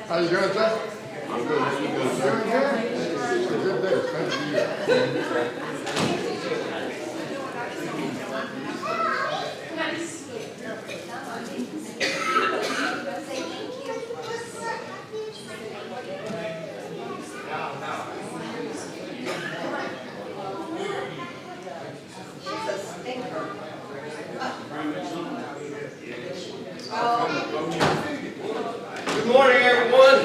How you doing, sir? I'm good. How you doing, sir? Good day. Thank Good morning, everyone.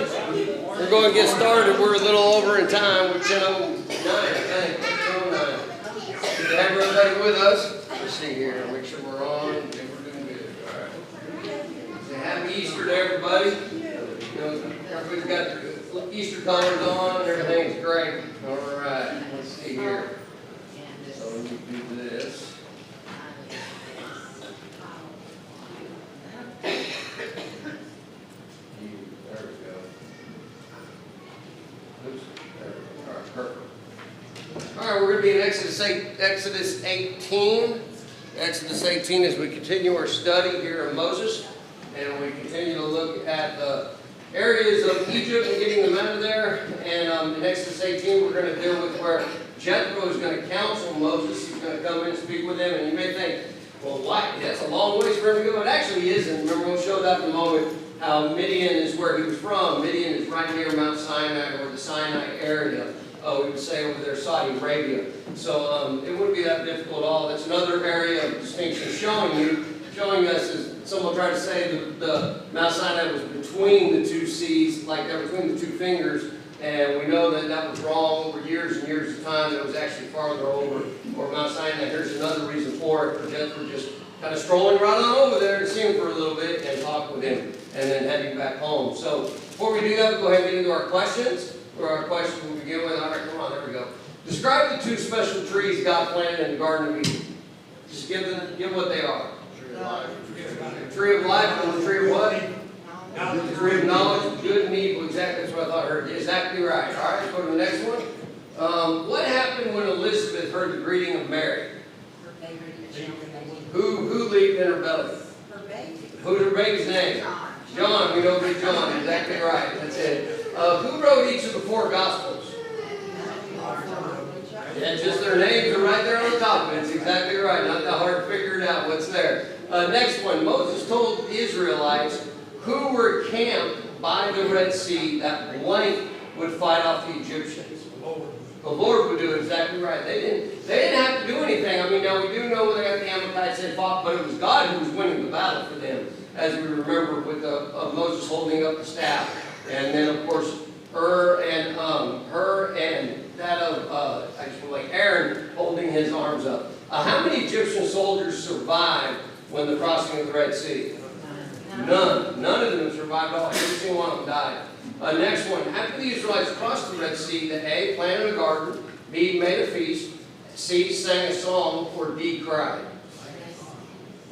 We're going to get started. We're a little over in time. We're 10:09, I think. 10:09. Good to have everybody with us. Let's see here. Make sure we're on. We're doing good. All right. Say happy Easter to everybody. You know, everybody's got their Easter colors on. Everything's great. All right. Let's see here. So let me do this. All right, we're going to be in Exodus 18. Exodus 18 as we continue our study here of Moses. And we continue to look at the areas of Egypt and getting them out of there. And in Exodus 18, we're going to deal with where Jethro is going to counsel Moses. He's going to come in and speak with him. And you may think, well, why? That's a long ways for him to go. It actually isn't. Remember, we'll show that in a moment. How Midian is where he was from. Midian is right near Mount Sinai, or the Sinai area. We would say over there, Saudi Arabia. So it wouldn't be that difficult at all. That's another area of distinction showing us, as someone tried to say, the Mount Sinai was between the two seas, like they're between the two fingers. And we know that that was wrong over years and years of time. It was actually farther over Mount Sinai. Here's another reason for it. For Jethro just kind of strolling right on over there and see him for a little bit and talk with him, and then heading back home. So before we do that, we'll go ahead and get into our questions. For our question we'll begin with, all right, come on, there we go. Describe the two special trees God planted in the Garden of Eden. Just give what they are. Tree of life. The tree of life and the tree of what? The tree of knowledge, good and evil. Exactly, that's what I thought I heard. Exactly right. All right, let's go to the next one. What happened when Elizabeth heard the greeting of Mary? Who leaped in her belly? Her baby. Who's her baby's name? John. We know it's John. Exactly right. That's it. Who wrote each of the four Gospels? Yeah, just their names are right there on the top of it. It's exactly right. Not that hard to figure it out what's there. Next one. Moses told the Israelites who were camped by the Red Sea that blank would fight off the Egyptians. The Lord would do it. Exactly right. They didn't have to do anything. I mean, now we do know they got the Amalekites had fought, but it was God who was winning the battle for them, as we remember with Moses holding up the staff. And then, of course, her and that of Aaron holding his arms up. How many Egyptian soldiers survived when the crossing of the Red Sea? None. None of them survived at all. Every single one of them died. Next one. After the Israelites crossed the Red Sea, the A, planted a garden, B, made a feast, C, sang a song, or D, cried.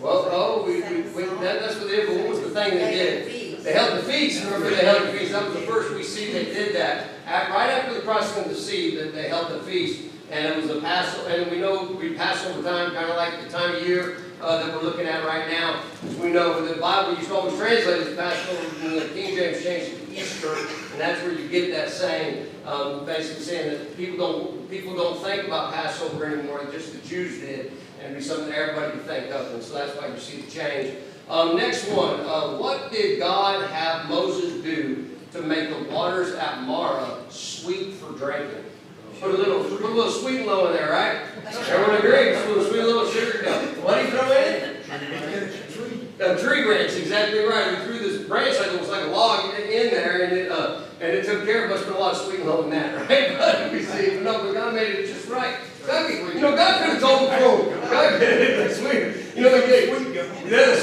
Well, that's what they did, but what was the thing they did? They held the feast. Remember, they held the feast. That was the first we see they did that. Right after the crossing of the sea, that they held the feast. And it was the Passover. And we know we Passover time, kind of like the time of year that we're looking at right now. As we know, the Bible used to always translate as Passover, and the King James changed it to Easter. And that's where you get that saying, basically saying that people don't think about Passover anymore. Just the Jews did. And it'd be something that everybody could think of. And so that's why you see the change. Next one. What did God have Moses do to make the waters at Marah sweet for drinking? Put a little sweet and low in there, right? Everyone agrees? Put a sweet little sugar. What do you throw in it? A tree branch, exactly right. We threw this branch like it was like a log in there, and it took care of us. Put a lot of sweet and low in that, right? But we see, but God made it just right. God could have told them, God did it. The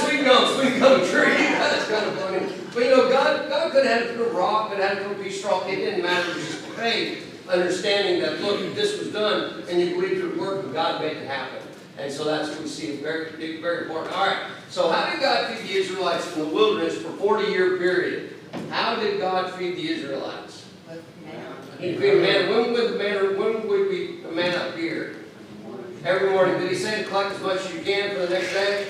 sweet gum tree. That's kind of funny. But God could have had it from a rock, could have had it from a piece of straw. It didn't matter. It was just faith, understanding that, look, this was done, and you believed it would work, but God made it happen. And so that's what we see. It's very, very important. All right. So how did God feed the Israelites in the wilderness for a 40-year period? How did God feed the Israelites? He feed manna. When would the manna appear? Every morning. Did he say to collect as much as you can for the next day?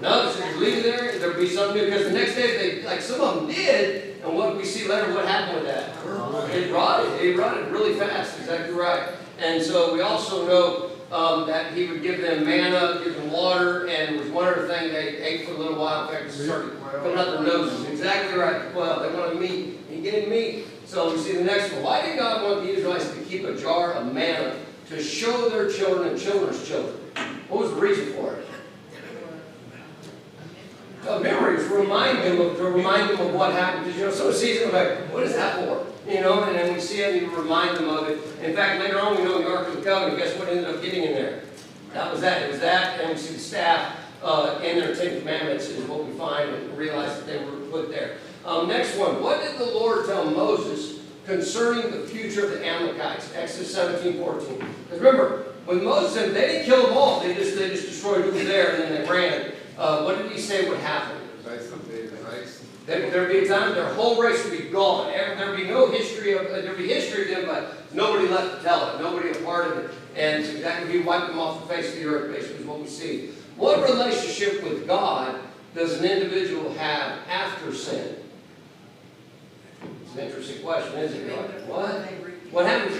No, so you leave it there. There'd be be something new, because the next day, like some of them did, and what we see later, what happened with that? It rotted. It rotted really fast, exactly right. And so we also know that he would give them manna, give them water, and there was one other thing they ate for a little while. In fact, it started coming out their noses. Exactly right. Well, they wanted meat. He gave meat. So we see the next one. Why did God want the Israelites to keep a jar of manna to show their children and children's children? What was the reason for it? Memories, to remind them of what happened. Because, you know, some seasons like, what is that for? You know, and then we see it and you remind them of it. In fact, later on we know the Ark of the Covenant, guess what ended up getting in there? That was that. It was that, and we see the staff in their 10 Commandments is what we find and realize that they were put there. Next one. What did the Lord tell Moses concerning the future of the Amalekites? Exodus 17:14. Because remember, when Moses said, they didn't kill them all. They just destroyed who was there and then they ran. What did he say would happen? There'd be a time their whole race would be gone. There'd be no history of there'd be history of them, but nobody left to tell it. Nobody a part of it. And it's exactly he wiped them off the face of the earth, basically, is what we see. What relationship with God does an individual have after sin? It's an interesting question, isn't it? What happens?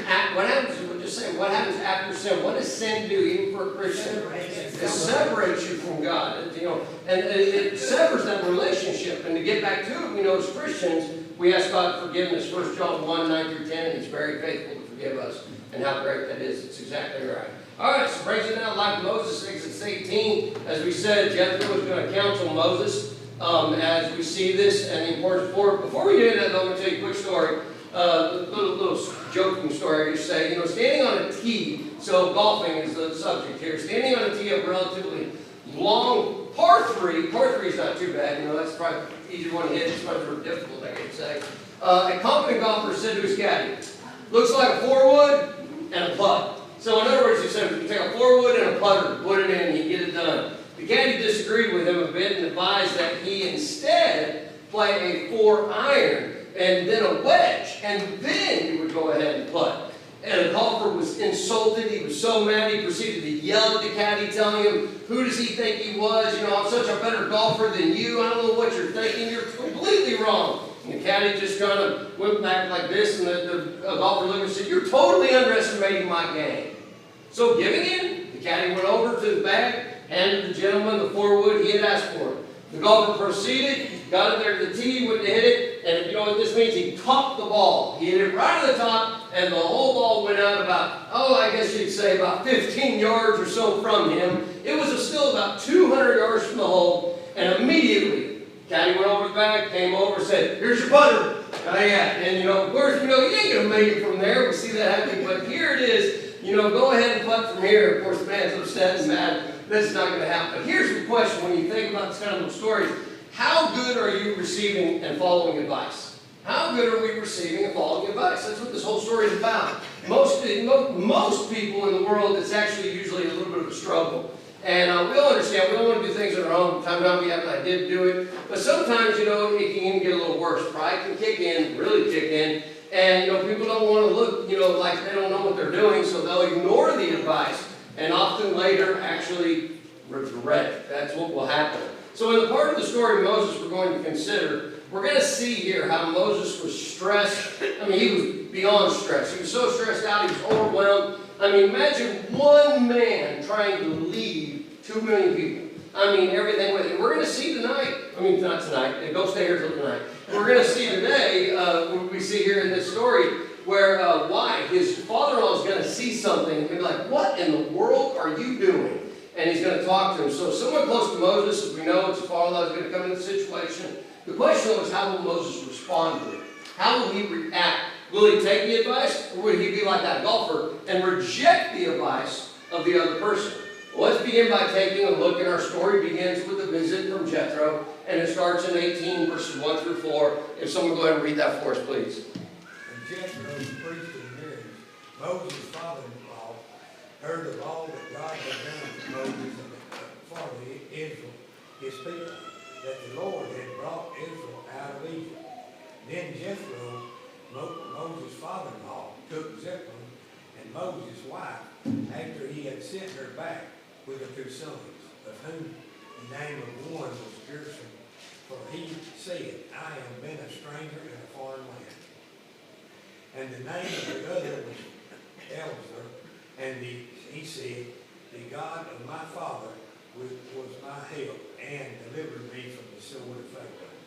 We're just saying, what happens after sin? What does sin do, even for a Christian? It separates you from God. You know, and it severs that relationship. And to get back to it, we know as Christians, we ask God forgiveness. 1 John 1:9-10, and He's very faithful to forgive us. And how great that is. It's exactly right. All right, so brings it down like Moses, Exodus 18. As we said, Jethro was going to counsel Moses as we see this and the importance for it. Before we do that, though, I'm going to tell you a quick story. Little joking story, I just say, you know, standing on a tee, so golfing is the subject here, standing on a tee of relatively long par 3 is not too bad, you know, that's probably an easy one to hit, it's much more difficult, I can say. A competent golfer said to his caddy, looks like a 4-wood and a putt. So in other words, he said, you take a 4-wood and a putter, put it in, and you get it done. The caddy disagreed with him a bit and advised that he instead play a 4-iron and then a wedge, and then he would go ahead and putt. And the golfer was insulted. He was so mad he proceeded to yell at the caddy, telling him, who does he think he was? You know, I'm such a better golfer than you. I don't know what you're thinking. You're completely wrong. And the caddy just kind of went back like this, and the golfer looked and said, you're totally underestimating my game. So giving in, the caddy went over to the bag, handed the gentleman the 4-wood he had asked for. The golfer proceeded, got it there to the tee, went to hit it, and you know what this means? He topped the ball. He hit it right to the top, and the whole ball went out about, I guess you'd say about 15 yards or so from him. It was still about 200 yards from the hole, and immediately, caddy went over to the bag, came over, said, here's your putter. And you know, of course, you know, you ain't going to make it from there. We see that happening, but here it is. You know, go ahead and putt from here. Of course, the man's upset and mad. That's not going to happen. But here's the question when you think about this kind of stories. How good are you receiving and following advice? How good are we receiving and following advice? That's what this whole story is about. Most people in the world, it's actually usually a little bit of a struggle. And we all understand, we don't want to do things on our own. Sometimes we have an idea to do it. But sometimes, you know, it can even get a little worse. Pride can kick in, really kick in. And, you know, people don't want to look, you know, like they don't know what they're doing, so they'll ignore the advice. And often later actually regret it. That's what will happen. So in the part of the story Moses we're going to consider, we're going to see here how Moses was stressed. I mean, he was beyond stressed. He was so stressed out, he was overwhelmed. I mean, imagine one man trying to lead 2 million people. I mean, everything with it. We're going to see tonight, I mean, not tonight, don't stay here till tonight. We're going to see today, what we see here in this story, where why his father-in-law is going to see something and be like, what in the world are you doing? And he's going to talk to him. So someone close to Moses, as we know, his father-in-law is going to come into the situation. The question was, how will Moses respond to it? How will he react? Will he take the advice, or will he be like that golfer and reject the advice of the other person? Well, let's begin by taking a look at our story. It begins with a visit from Jethro, and it starts in 18, verses 1-4. If someone will go ahead and read that for us, please. Jethro, the priest of Midian, Moses' father-in-law, heard of all that God had done to Moses and for Israel, his people, that the Lord had brought Israel out of Egypt. Then Jethro, Moses' father-in-law, took Zipporah and Moses' wife, after he had sent her back with her 2 sons, of whom the name of one was Gershom, For he said, I am been a stranger in a foreign land. And the name of the other was Elzer, and he said, the God of my father was my help, and delivered me from the sword of Pharaoh.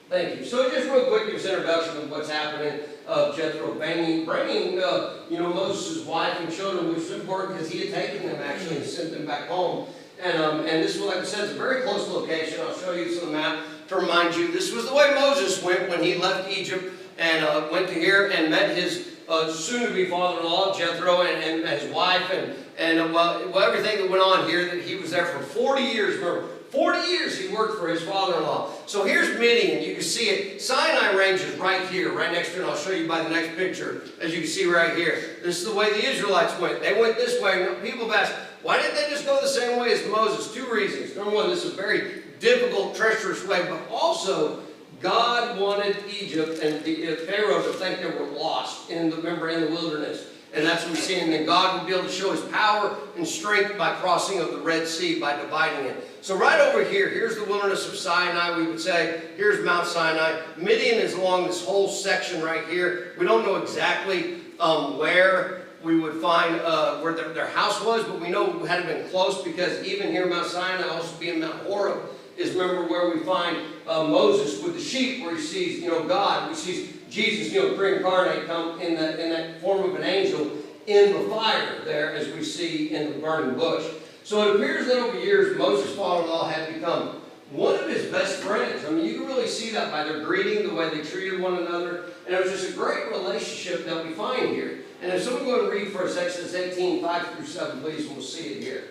Thank you. So just real quick, this introduction of what's happening of Jethro bringing Moses' wife and children, which is important because he had taken them actually and sent them back home. And this was, like I said, it's a very close location. I'll show you some map to remind you. This was the way Moses went when he left Egypt and went to here and met his soon-to-be father-in-law, Jethro, and his wife, and everything that went on here, that he was there for 40 years. Remember, 40 years he worked for his father-in-law. So here's Midian. You can see it. Sinai range is right here, right next to it. And I'll show you by the next picture, as you can see right here. This is the way the Israelites went. They went this way. People have asked, why didn't they just go the same way as Moses? Two reasons. Number one, this is a very difficult, treacherous way, but also God wanted Egypt and Pharaoh to think they were lost in the wilderness. And that's what we see. And then God would be able to show his power and strength by crossing of the Red Sea, by dividing it. So right over here, here's the wilderness of Sinai, we would say. Here's Mount Sinai. Midian is along this whole section right here. We don't know exactly where we would find where their house was, but we know it had been close, because even here Mount Sinai, also being Mount Horeb, is, remember, where we find Moses with the sheep, where he sees, God, where he sees Jesus, pre-incarnate, come in that form of an angel in the fire there, as we see in the burning bush. So it appears that over years, Moses' father-in-law had become one of his best friends. I mean, you can really see that by their greeting, the way they treated one another. And it was just a great relationship that we find here. And if someone go and read for us Exodus 18, 5-7, please, and we'll see it here.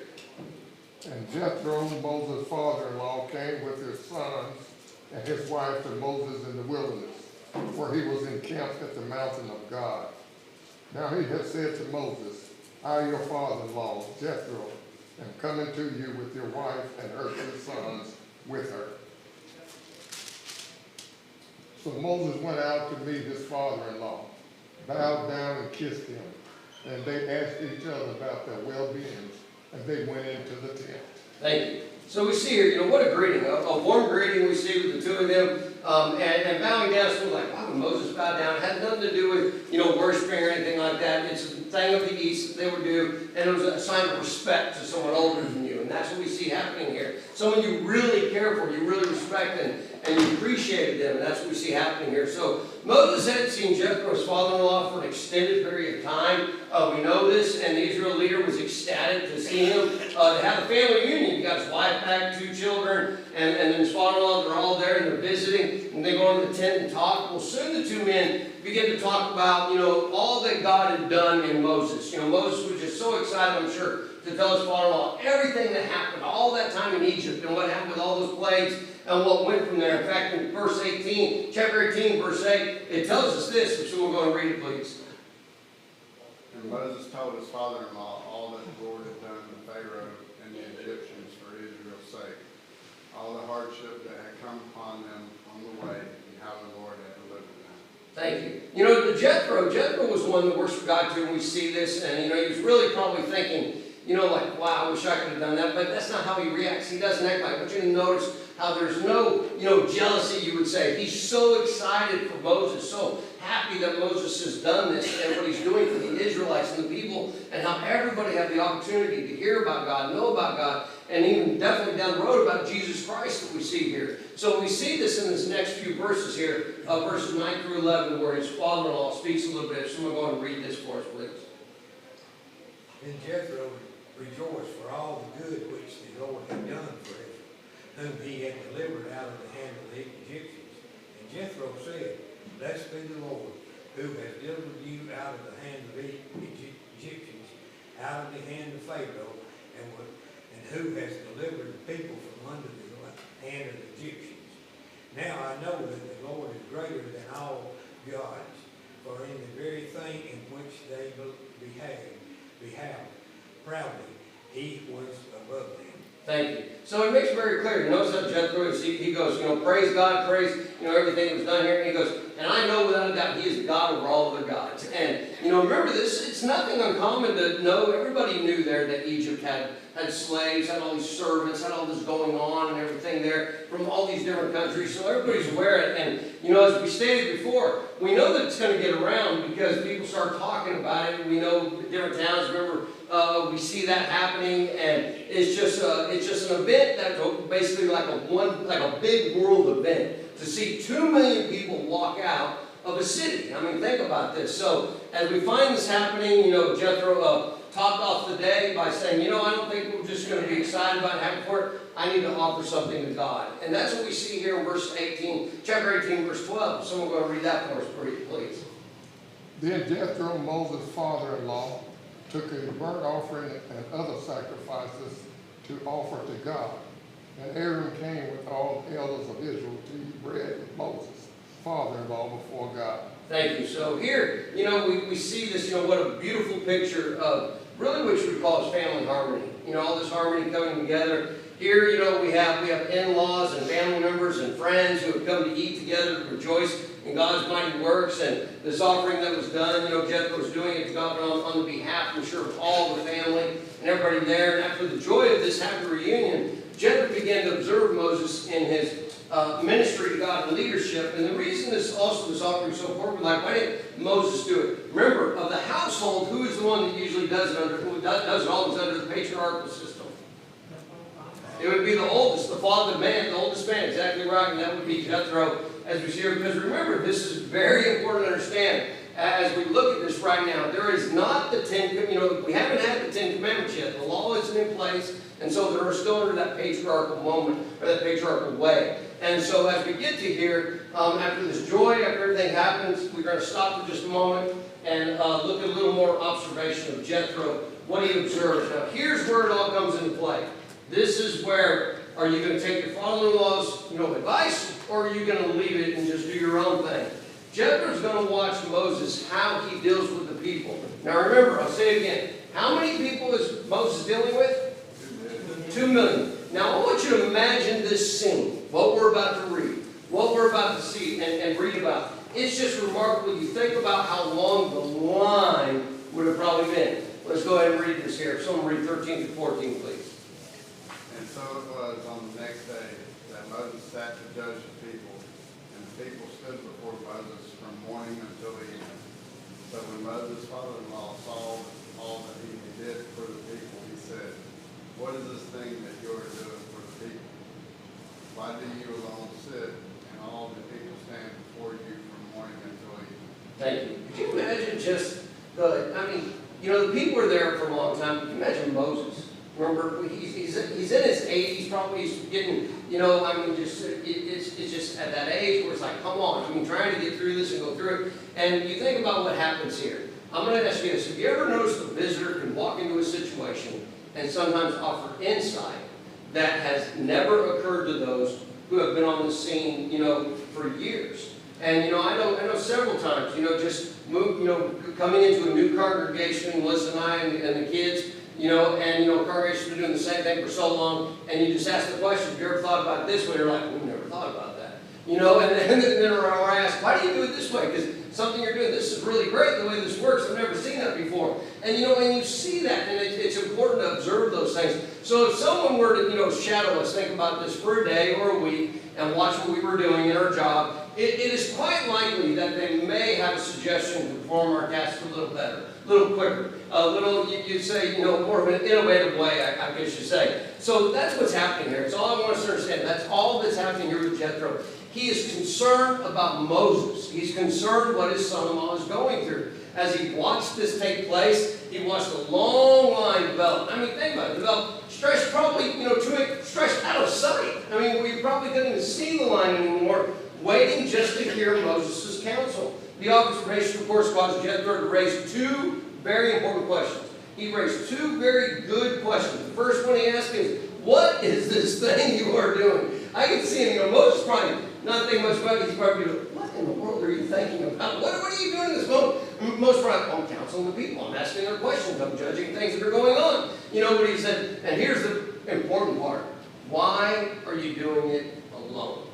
And Jethro, Moses' father-in-law, came with his sons and his wife to Moses in the wilderness, where he was encamped at the mountain of God. Now he had said to Moses, I, your father-in-law, Jethro, am coming to you with your wife and her 2 sons with her. So Moses went out to meet his father-in-law, bowed down and kissed him, and they asked each other about their well-being, and they went into the tent. Thank you. So we see here, what a greeting, a warm greeting we see with the two of them, and bowing down. So we're like, wow, when Moses bowed down, it had nothing to do with, worshiping or anything like that. It's a thing of the East that they would do, and it was a sign of respect to someone older than you, and that's what we see happening here. Someone you really care for, you really respect, and you appreciated them, and that's what we see happening here. So Moses had seen Jethro's father-in-law for an extended period of time. We know this, and the Israel leader was ecstatic to see him, to have a family reunion. He got his wife back, 2 children, and then his father-in-law. They're all there, and they're visiting, and they go in the tent and talk. Well, soon the two men begin to talk about, all that God had done in Moses. Moses was just so excited, I'm sure, to tell his father-in-law everything that happened, all that time in Egypt, and what happened with all those plagues, and what went from there. In fact, in chapter 18, verse 8, it tells us this. If someone go and read it, please. And Moses told his father-in-law all that the Lord had done to Pharaoh and the Egyptians for Israel's sake, all the hardship that had come upon them on the way, and how the Lord had delivered them. Thank you. Jethro was one that worshiped God too, and we see this, and he was really probably thinking, like, wow, I wish I could have done that, but that's not how he reacts. He doesn't act like it. I want you to notice how there's no, jealousy, you would say. He's so excited for Moses, so happy that Moses has done this and what he's doing for the Israelites and the people, and how everybody had the opportunity to hear about God, know about God, and even definitely down the road about Jesus Christ that we see here. So we see this in this next few verses here, verses 9-11, where his father-in-law speaks a little bit. Someone go and read this for us, please. Then Jethro rejoiced for all the good which the Lord had done for him, whom he had delivered out of the hand of the Egyptians. And Jethro said, Blessed be the Lord, who has delivered you out of the hand of the Egyptians, out of the hand of Pharaoh, and who has delivered the people from under the hand of the Egyptians. Now I know that the Lord is greater than all gods, for in the very thing in which they behave proudly, he was above them. Thank you. So it makes it very clear. You notice that Jethro, he goes, praise God, praise, everything that was done here. And he goes, and I know without a doubt he is the God over all other gods. And, remember this, it's nothing uncommon to know. Everybody knew there that Egypt had slaves, had all these servants, had all this going on and everything there from all these different countries. So everybody's aware of it. And, as we stated before, we know that it's going to get around because people start talking about it. We know different towns, remember, we see that happening, and it's just an event that's basically like a big world event to see 2 million people walk out of a city. I mean, think about this. So as we find this happening, Jethro topped off the day by saying, I don't think we're just going to be excited about having for it. I need to offer something to God. And that's what we see here in chapter 18, verse 12. Someone go and read that for us, please. Then Jethro, Moses' father-in-law, took a burnt offering and other sacrifices to offer to God. And Aaron came with all the elders of Israel to eat bread with Moses, father-in-law, before God. Thank you. So here, we see this, what a beautiful picture of really what you would call as family harmony. All this harmony coming together. Here, we have in-laws and family members and friends who have come to eat together to rejoice in God's mighty works. And this offering that was done, Jethro was doing it to God on the behalf, I'm sure, of all the family and everybody there. And after the joy of this happy reunion, Jethro began to observe Moses in his ministry to God and leadership. And the reason this offering is so important, why didn't Moses do it? Remember, of the household, who is the one that usually does it always under the patriarchal system? It would be the oldest, the father man, the oldest man, exactly right, and that would be Jethro, as we see here. Because remember, this is very important to understand. As we look at this right now, there is not the we haven't had the 10 Commandments yet. The law isn't in place, and so they're still under that patriarchal moment, or that patriarchal way. And so as we get to here, after this joy, after everything happens, we're going to stop for just a moment and look at a little more observation of Jethro, what he observes. Now, here's where it all comes into play. This is where, are you going to take your father-in-law's advice, or are you going to leave it and just do your own thing? Jethro's going to watch Moses, how he deals with the people. Now remember, I'll say it again. How many people is Moses dealing with? 2 million. Now I want you to imagine this scene, what we're about to read, what we're about to see and read about. It's just remarkable. You think about how long the line would have probably been. Let's go ahead and read this here. Someone read 13 to 14, please. And so it was on the next day that Moses sat to judge the people, and the people stood before Moses from morning until evening. So when Moses' father-in-law saw all that he did for the people, he said, "What is this thing that you are doing for the people? Why do you alone sit, and all the people stand before you from morning until evening?" Thank you. Could you imagine just the people were there for a long time. Could you imagine Moses? Remember, he's in his 80s, probably he's getting, it's just at that age where it's like, come on, trying to get through this and go through it. And you think about what happens here. I'm going to ask you this. Have you ever noticed a visitor can walk into a situation and sometimes offer insight that has never occurred to those who have been on the scene, for years? And, I know several times, coming into a new congregation, Melissa and I and the kids, congregations been doing the same thing for so long, and you just ask the question, have you ever thought about it this way? You're like, we've never thought about that. And then I ask, why do you do it this way? Because something you're doing, this is really great the way this works. I've never seen that before. And and you see that, and it's important to observe those things. So if someone were to, shadow us, think about this for a day or a week, and watch what we were doing in our job, it is quite likely that they may have a suggestion to perform our tasks a little better, a little quicker, a little, you'd say, more of an innovative way, I guess you'd say. So that's what's happening here. It's all I want us to understand. That's all that's happening here with Jethro. He is concerned about Moses. He's concerned what his son-in-law is going through. As he watched this take place, he watched a long line develop. Think about it. Develop, stretched probably, stretched out of sight. We probably couldn't even see the line anymore, waiting just to hear Moses' counsel. The observation, of course, caused Jethro to raise two very important questions. He raised two very good questions. The first one he asked is, what is this thing you are doing? I can see him, Moses probably not thinking much about it. He's probably going, what in the world are you thinking about? What are you doing in this moment? Most probably, I'm counseling the people. I'm asking their questions. I'm judging things that are going on. But he said, and here's important part. Why are you doing it alone?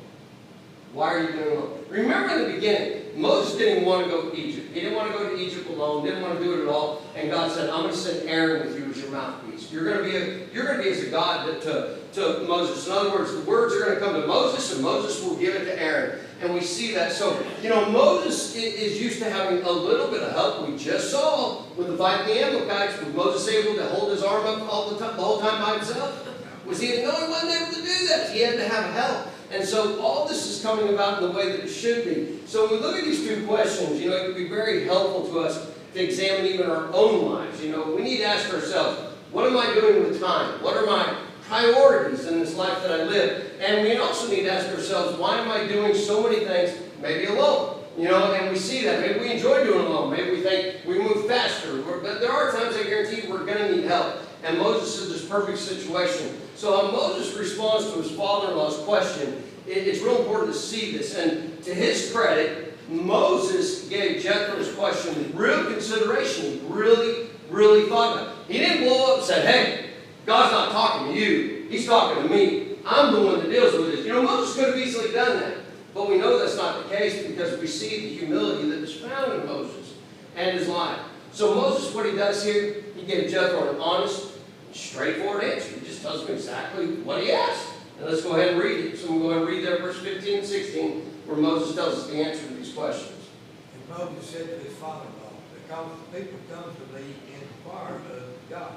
Why are you doing it alone? Remember in the beginning, Moses didn't want to go to Egypt. He didn't want to go to Egypt alone, didn't want to do it at all. And God said, I'm going to send Aaron with you as your mouthpiece. You're going to be as a God to Moses. In other words, the words are going to come to Moses, and Moses will give it to Aaron. And we see that. So, Moses is used to having a little bit of help. We just saw with the fight of the Amalekites, was Moses able to hold his arm up all the whole time by himself? No, he wasn't able to do that. He had to have help. And so all this is coming about in the way that it should be. So when we look at these two questions, it would be very helpful to us to examine even our own lives. We need to ask ourselves, what am I doing with time? What are my priorities in this life that I live? And we also need to ask ourselves, why am I doing so many things, maybe alone? And we see that. Maybe we enjoy doing it alone. Maybe we think we move faster. But there are times, I guarantee, we're going to need help. And Moses is this perfect situation. So how Moses responds to his father-in-law's question, it's real important to see this. And to his credit, Moses gave Jethro's question real consideration. He really, really thought about it. He didn't blow up and say, hey, God's not talking to you. He's talking to me. I'm the one that deals with this. Moses could have easily done that. But we know that's not the case because we see the humility that is found in Moses and his life. So Moses, what he does here, he gave Jethro an honest, straightforward answer. He just tells him exactly what he asked. And let's go ahead and read it. So we'll go ahead and read there verse 15 and 16 where Moses tells us the answer to these questions. And Moses said to his father-in-law, because the people come to me in inquire of God,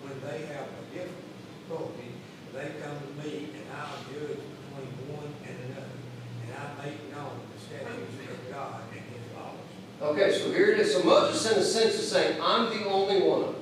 when they have a difficulty, they come to me, and I'll judge between one and another, and I make known the statutes of God and his laws. Okay, so here it is. So Moses, in a sense, is saying, I'm the only one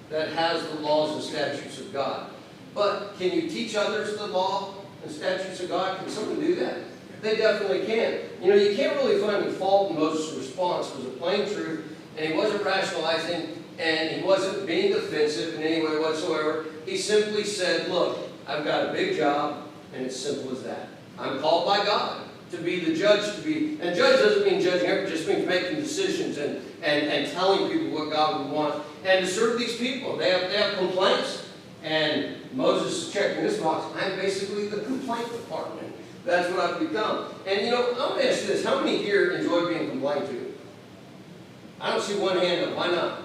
that has the laws and statutes of God. But can you teach others the law and statutes of God? Can someone do that? They definitely can. You can't really find any fault in Moses' response. It was a plain truth, and he wasn't rationalizing, and he wasn't being offensive in any way whatsoever. He simply said, look, I've got a big job, and it's simple as that. I'm called by God to be the judge, and judge doesn't mean judging, it just means making decisions and telling people what God would want, and to serve these people. They have complaints, and Moses is checking this box. I'm basically the complaint department. That's what I've become. And I'm going to ask you this, how many here enjoy being complained to? I don't see one hand up. Why not?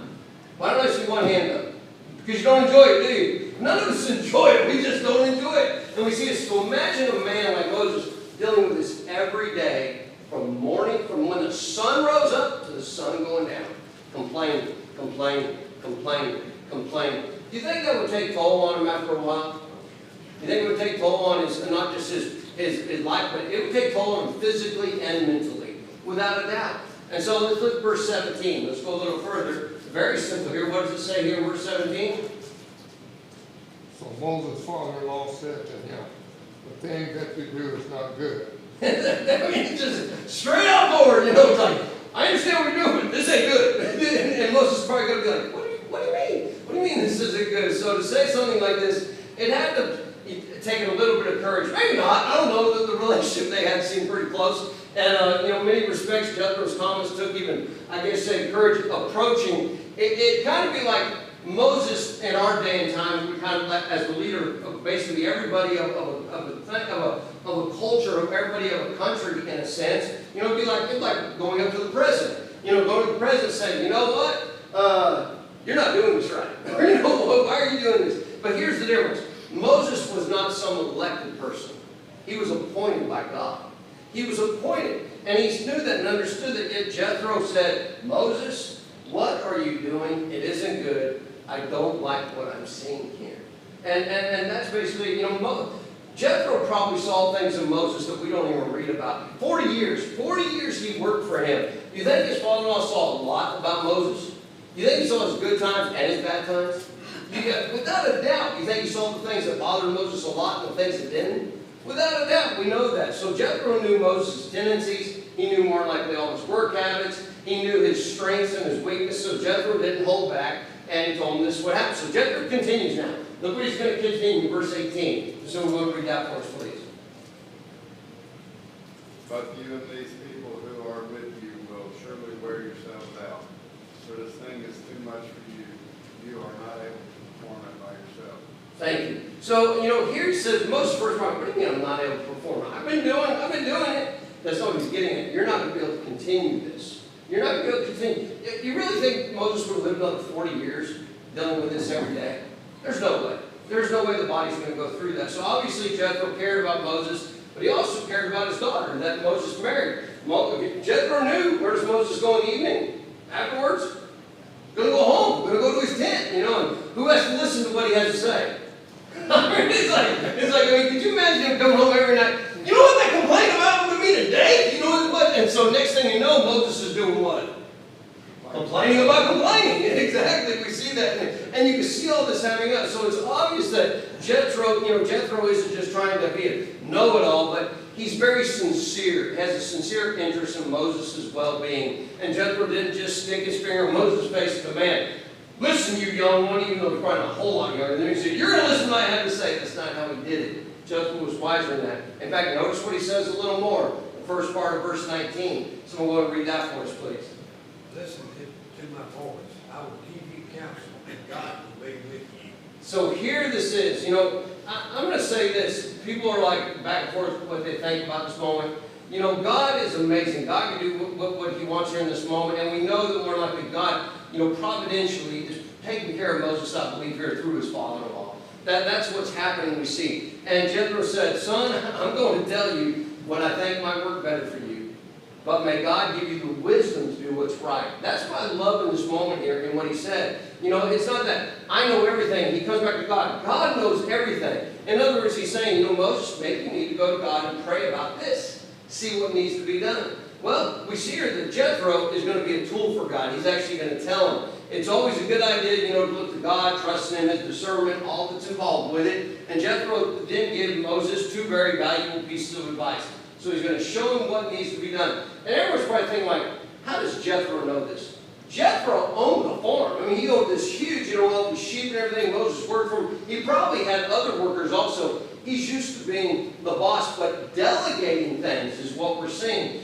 Why don't I see one hand up? Because you don't enjoy it, do you? None of us enjoy it. We just don't enjoy it. And we see this. So imagine a man like Moses dealing with this every day from when the sun rose up to the sun going down. Complaining, complaining, complaining, complaining. Do you think that would take toll on him after a while? You think it would take toll on not just his life, but it would take toll on him physically and mentally, without a doubt. And so let's look at verse 17. Let's go a little further. Very simple here. What does it say here in verse 17? So Moses' father-in-law said to him, the thing that you do is not good. I mean, just straight out forward, it's like, I understand what you're doing, but this ain't good. And Moses is probably going to be like, what do you mean? What do you mean this isn't good? So to say something like this, it had to take a little bit of courage. Maybe not. I don't know that the relationship they had seemed pretty close. And, in many respects, Jethro's comments took even, courage approaching. It kind of be like Moses in our day and time, we kind of, as the leader of basically everybody of a culture, of everybody of a country, in a sense. It'd be like going up to the president. Going to the president and saying, you know what? You're not doing this right. Why are you doing this? But here's the difference. Moses was not some elected person. He was appointed by God. He was appointed. And he knew that and understood that. Yet Jethro said, Moses, what are you doing? It isn't good. I don't like what I'm seeing here. And that's basically, Jethro probably saw things in Moses that we don't even read about. 40 years he worked for him. You think his father-in-law saw a lot about Moses? You think he saw his good times and his bad times? Without a doubt, you think he saw the things that bothered Moses a lot and the things that didn't? Without a doubt, we know that. So Jethro knew Moses' tendencies. He knew more likely all his work habits. He knew his strengths and his weaknesses. So Jethro didn't hold back, and he told him this is what happened. So Jethro continues now. Look what he's going to continue, verse 18. So we're going to read that for us, please. But you and these people who are with you will surely wear yourselves out. For this thing is too much for you. You are not able to perform it by yourself. Thank you. So, here it says, Moses first remarked, what do you mean I'm not able to perform? I've been doing it. That's not what he's getting at. You're not going to be able to continue this. You're not going to be able to continue. You really think Moses would have lived another 40 years dealing with this every day? There's no way. There's no way the body's going to go through that. So obviously Jethro cared about Moses, but he also cared about his daughter that Moses married. Jethro knew, where's Moses go in the evening? Afterwards? Going to go home. Going to go to his tent, and who has to listen to what he has to say? Could you imagine him coming home every night? You know what they complain about with me today? You know what? And so next thing you know, Moses is doing what? Complaining about complaining. Exactly. We see that. And you can see all this happening up. So it's obvious that Jethro isn't just trying to be a know-it-all, but he's very sincere, has a sincere interest in Moses' well-being. And Jethro didn't just stick his finger in Moses' face and command, listen, you young one, even though he's probably not a whole lot younger than him. He said, you're going to listen to what I have to say. That's not how he did it. Jethro was wiser than that. In fact, notice what he says a little more. The first part of verse 19. Someone go and read that for us, please. Listen to my voice. I will give you counsel, and God will be with you. So here this is. I'm going to say this. People are like back and forth what they think about this moment. God is amazing. God can do what he wants here in this moment. And we know that we're like a God, providentially is taking care of Moses, I believe, here through his father-in-law. That's what's happening, we see. And Jethro said, son, I'm going to tell you what I think might work better for you. But may God give you the wisdom to do what's right. That's what I love in this moment here and what he said. It's not that I know everything. He comes back to God. God knows everything. In other words, he's saying, Moses, maybe you need to go to God and pray about this. See what needs to be done. Well, we see here that Jethro is going to be a tool for God. He's actually going to tell him. It's always a good idea, to look to God, trusting in his discernment, all that's involved with it. And Jethro did give Moses two very valuable pieces of advice. So he's going to show him what needs to be done. And everyone's probably thinking, how does Jethro know this? Jethro owned a farm. He owned this huge, all the sheep and everything Moses worked for him. He probably had other workers also. He's used to being the boss, but delegating things is what we're seeing.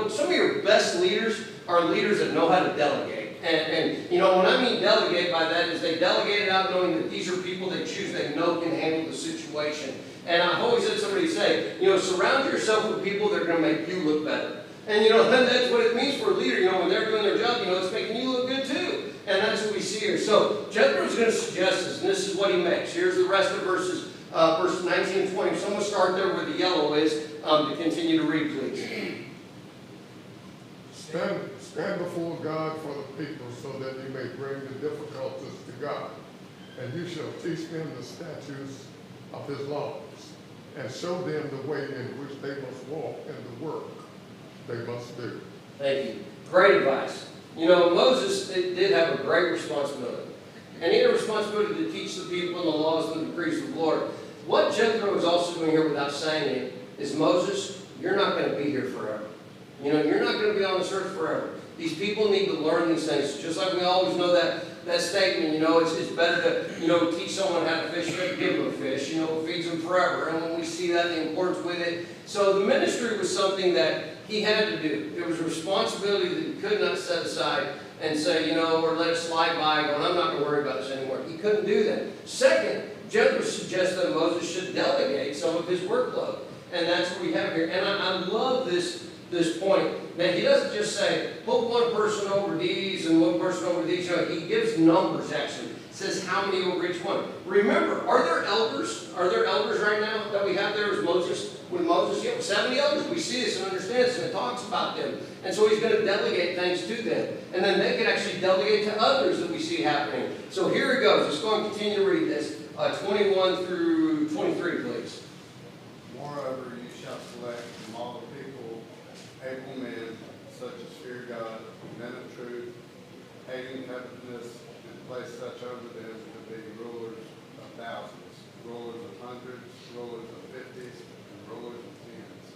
Some of your best leaders are leaders that know how to delegate. And when I mean delegate by that is they delegate it out knowing that these are people they choose they know can handle the situation. And I've always had somebody say, surround yourself with people that are going to make you look better. And that's what it means for a leader. When they're doing their job, it's making you look good too. And that's what we see here. So Jethro's going to suggest this, and this is what he makes. Here's the rest of verses 19 and 20. Someone start there where the yellow is to continue to read, please. Stand before God for the people so that you may bring the difficulties to God. And you shall teach them the statutes of his laws and show them the way in which they must walk and the work they must do. Thank you. Great advice. Moses did have a great responsibility. And he had a responsibility to teach the people the laws and the decrees of the Lord. What Jethro is also doing here without saying it is, Moses, you're not going to be here forever. You're not going to be on this earth forever. These people need to learn these things. Just like we always know that statement, it's better to, teach someone how to fish than give them a fish. It feeds them forever. And when we see that, the importance with it. So the ministry was something that he had to do. It was a responsibility that he could not set aside and say, or let it slide by, going, I'm not going to worry about this anymore. He couldn't do that. Second, Jethro suggests that Moses should delegate some of his workload. And that's what we have here. And I love this point that he doesn't just say, put one person over these and one person over these. He gives numbers, actually. Says how many over each one. Remember, are there elders? Are there elders right now that we have there as Moses? With Moses, 70 elders. We see this and understand this, and it talks about them. And so he's going to delegate things to them. And then they can actually delegate to others that we see happening. So here it goes. Let's go and continue to read this. 21 through 23, please. Moreover, you shall select from all the people able men, such as fear God, men of truth, hating covetousness, and place such over them to be rulers of thousands, rulers of hundreds, rulers of fifties, and rulers of tens.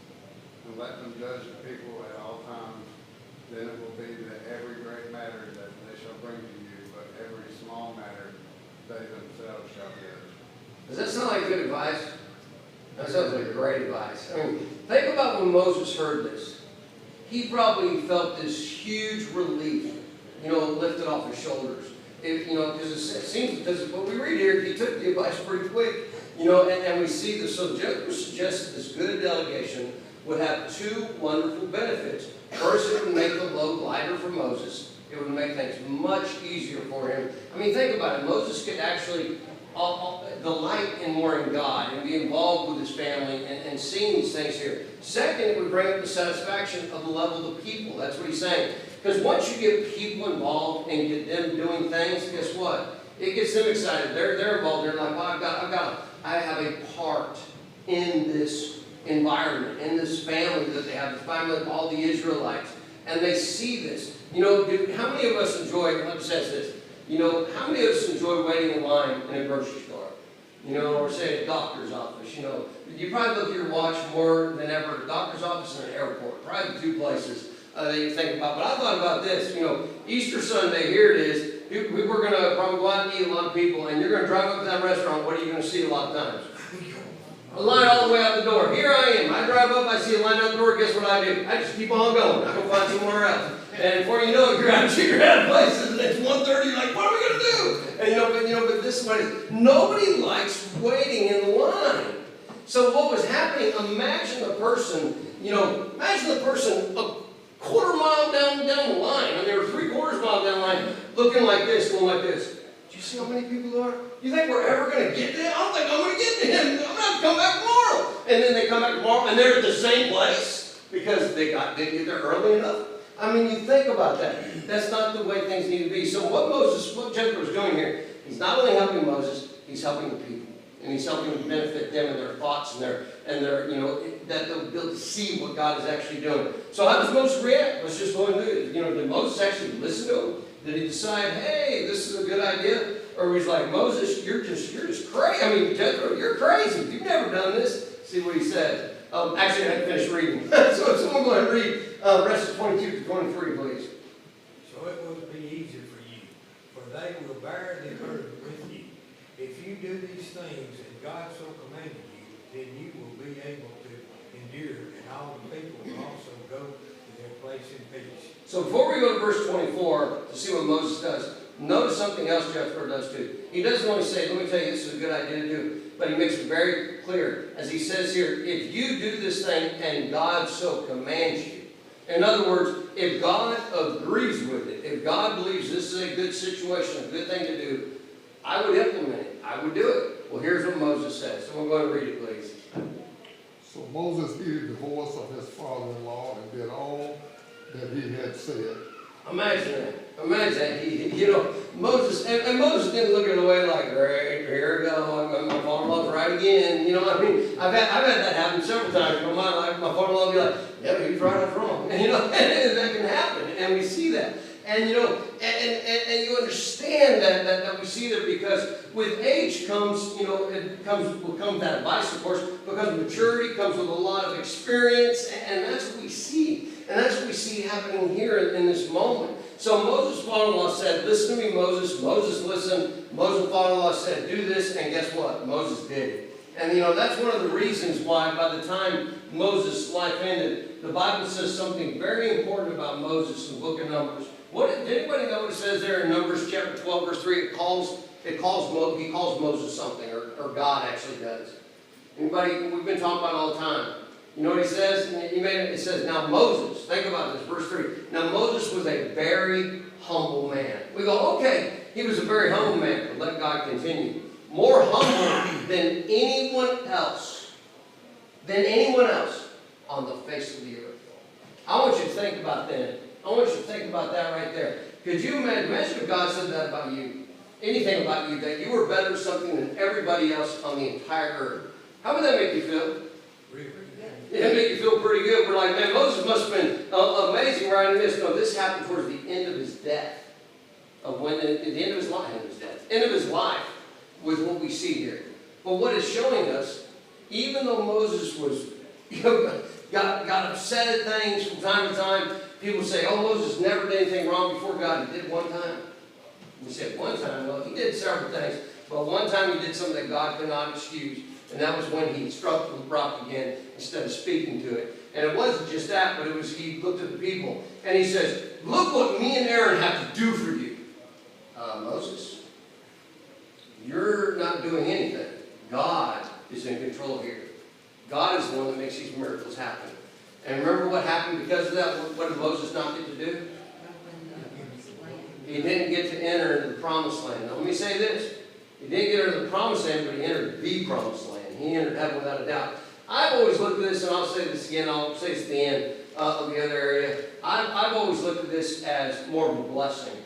And let them judge the people at all times. Then it will be that every great matter that they shall bring to you, but every small matter they themselves shall judge. Does that sound like good advice? That sounds like great advice. Think about when Moses heard this. He probably felt this huge relief, lifted off his shoulders. If, because it seems, because what we read here, he took the advice pretty quick, and we see this. So Jethro suggested this good delegation would have two wonderful benefits. First, it would make the load lighter for Moses. It would make things much easier for him. I mean, think about it. Moses could actually delight in more in God and be involved with his family and seeing these things here. Second, it would bring up the satisfaction of the level of people. That's what he's saying. Because once you get people involved and get them doing things, guess what? It gets them excited. They're involved. They're like, well, I have a part in this environment, in this family that they have, the family of all the Israelites. And they see this. How many of us enjoy, let me say this, how many of us enjoy waiting in line in a grocery store? Or say a doctor's office, You probably look at your watch more than ever at a doctor's office and an airport. Probably the two places that you think about. But I thought about this, Easter Sunday, here it is. We were going to probably go out and eat a lot of people, and you're going to drive up to that restaurant. What are you going to see a lot of times? A line all the way out the door. Here I am. I drive up, I see a line out the door. Guess what I do? I just keep on going. I go find somewhere else. And before you know it, you're out of places, and it's 1:30. You're like, what are we going to do? And but this is what it is. Nobody likes waiting in the line. So what was happening? Imagine the person a quarter mile down the line. I mean, they were 3/4 mile down the line, looking like this, going like this. Do you see how many people there are? You think we're ever going to get to him? I don't think I'm going to get to him. I'm going to have to come back tomorrow. And then they come back tomorrow, and they're at the same place because they didn't get there early enough. I mean, you think about that. That's not the way things need to be. So what Jethro is doing here, he's not only helping Moses, he's helping the people. And he's helping to benefit them and their thoughts and their that they'll be able to see what God is actually doing. So how does Moses react? Let's just go and do it. Did Moses actually listen to him? Did he decide, hey, this is a good idea? Or he's like, Moses, you're just crazy. I mean, Jethro, you're crazy. You've never done this. See what he said. Actually, I haven't finished reading. So someone go ahead and read verses 22 to 23, please. So it will be easier for you, for they will bear the burden with you. If you do these things and God so commanded you, then you will be able to endure, and all the people will also go to their place in peace. So before we go to verse 24 to see what Moses does, notice something else Jethro does too. He doesn't only say, let me tell you, this is a good idea to do, but he makes it very clear. As he says here, if you do this thing and God so commands you. In other words, if God agrees with it, if God believes this is a good situation, a good thing to do, I would implement it. I would do it. Well, here's what Moses says. So we'll go ahead and read it, please. So Moses heeded the voice of his father-in-law and did all that he had said. Imagine that. Imagine that. Moses, and Moses didn't look at it away like, great, here we go, my father-in-law's right again. I mean, I've had that happen several times in my life. My father-in-law will be like, yeah, he's right, I was wrong. And that can happen, and we see that. And and you understand that we see that because with age comes, it comes that advice, of course, because maturity comes with a lot of experience, and that's what we see. And that's what we see happening here in this moment. So Moses' father-in-law said, listen to me, Moses. Moses listened. Moses' father-in-law said, do this, and guess what? Moses did it. And that's one of the reasons why by the time Moses' life ended, the Bible says something very important about Moses in the book of Numbers. Did anybody know what it says there in Numbers chapter 12, verse 3? He calls Moses something, or God actually does. Anybody? We've been talking about it all the time. You know what he says? It says, now Moses, think about this, verse 3. Now Moses was a very humble man. We go, okay, he was a very humble man, but let God continue. More humble than anyone else on the face of the earth. I want you to think about that. I want you to think about that right there. Could you imagine if God said that about you? Anything about you, that you were better at something than everybody else on the entire earth. How would that make you feel? It make you feel pretty good. We're like, man, Moses must have been amazing writing this. No, this happened towards the end of his death. At the end of his life, with what we see here. But what it's showing us, even though Moses was, got upset at things from time to time, people say, oh, Moses never did anything wrong before God. He did one time. We said one time. Well, he did several things. But one time he did something that God could not excuse. And that was when he struck the rock again instead of speaking to it. And it wasn't just that, but he looked at the people. And he says, look what me and Aaron have to do for you. Moses, you're not doing anything. God is in control here. God is the one that makes these miracles happen. And remember what happened because of that? What did Moses not get to do? He didn't get to enter into the promised land. Now, let me say this. He didn't get into the promised land, but he entered the promised land. He entered heaven without a doubt. I've always looked at this, and I'll say this again, I'll say this at the end of the other area. I've always looked at this as more of a blessing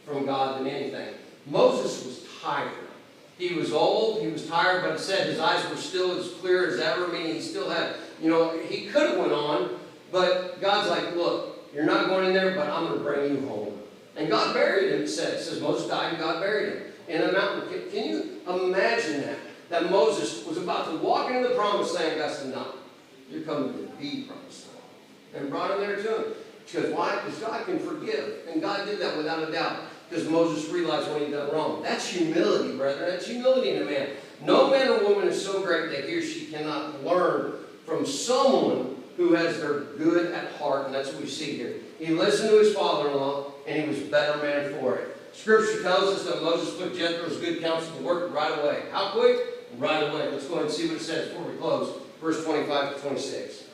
from God than anything. Moses was tired. He was old, he was tired, but it said his eyes were still as clear as ever, meaning he still had, he could have went on, but God's like, look, you're not going in there, but I'm going to bring you home. And God buried him, it says Moses died and God buried him in a mountain. Can you imagine that? That Moses was about to walk into the promised land. God said, no, you're coming to the promised land. And brought him there to him. Because why? Because God can forgive. And God did that without a doubt. Because Moses realized when he done wrong. That's humility, brethren. That's humility in a man. No man or woman is so great that he or she cannot learn from someone who has their good at heart. And that's what we see here. He listened to his father-in-law, and he was a better man for it. Scripture tells us that Moses put Jethro's good counsel to work right away. How quick? Right away. Let's go ahead and see what it says before we close. Verse 25 to 26.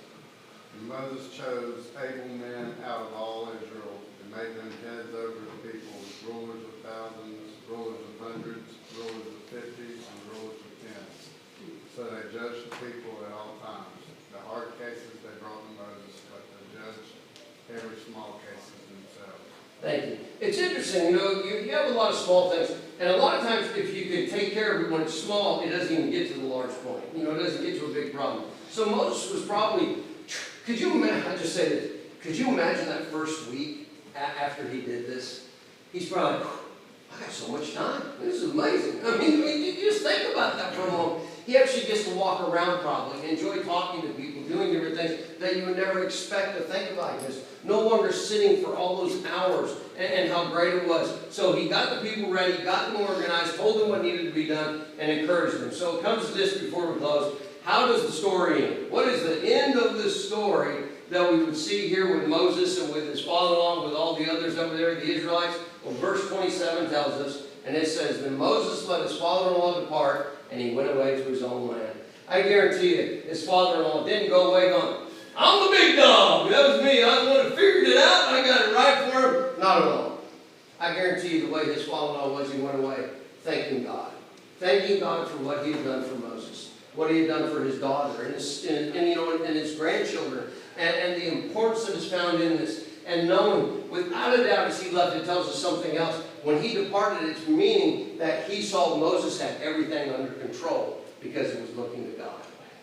And Moses chose able men out of all Israel and made them heads over the people, rulers of thousands, rulers of hundreds, rulers of fifties, and rulers of tens. So they judged the people at all times. The hard cases they brought to Moses, but they judged every small cases themselves. Thank you. It's interesting, you have a lot of small things, and a lot of times if you can take care of it when it's small, it doesn't even get to the large point. It doesn't get to a big problem. So Moses was probably, could you imagine, I just say this, could you imagine that first week after he did this? He's probably like, I got so much time. This is amazing. I mean, you just think about that for a moment. He actually gets to walk around probably, enjoy talking to people, doing different things that you would never expect to think about this. No longer sitting for all those hours and how great it was. So he got the people ready, got them organized, told them what needed to be done, and encouraged them. So it comes to this before we close. How does the story end? What is the end of this story that we would see here with Moses and with his father-in-law, with all the others over there, the Israelites? Well, verse 27 tells us, and it says, then Moses let his father-in-law depart, and he went away to his own land. I guarantee you, his father-in-law didn't go away going, I'm the big dog. That was me. I'm the one who figured it out, and I got it right for him. Not at all. I guarantee you the way his father-in-law was, he went away thanking God. Thanking God for what he had done for Moses, what he had done for his daughter, and his grandchildren, and the importance that is found in this. And knowing, without a doubt, as he left, it tells us something else. When he departed, it's meaning that he saw Moses had everything under control because he was looking to God.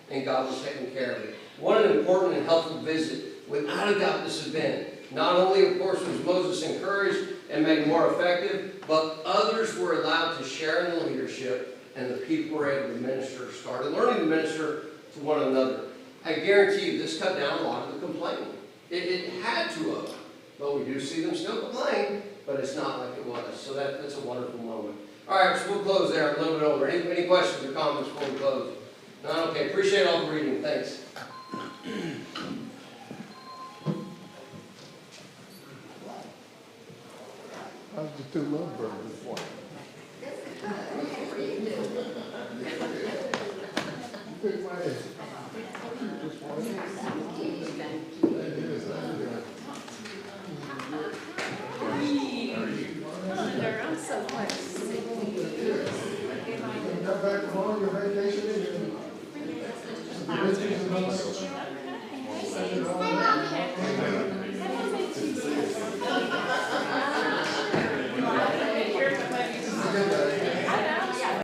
And God was taking care of it. What an important and helpful visit. Without a doubt, this has been. Not only, of course, was Moses encouraged and made more effective, but others were allowed to share in the leadership, and the people were able to minister, started learning to minister to one another. I guarantee you, this cut down a lot of the complaining. It had to have, but we do see them still complain, but it's not like it was. So that's a wonderful moment. All right, so we'll close there a little bit over. Any questions or comments before we close? No? Okay, appreciate all the reading. Thanks. How's the two lovebirds this morning? Big way. Just one. I'm so glad.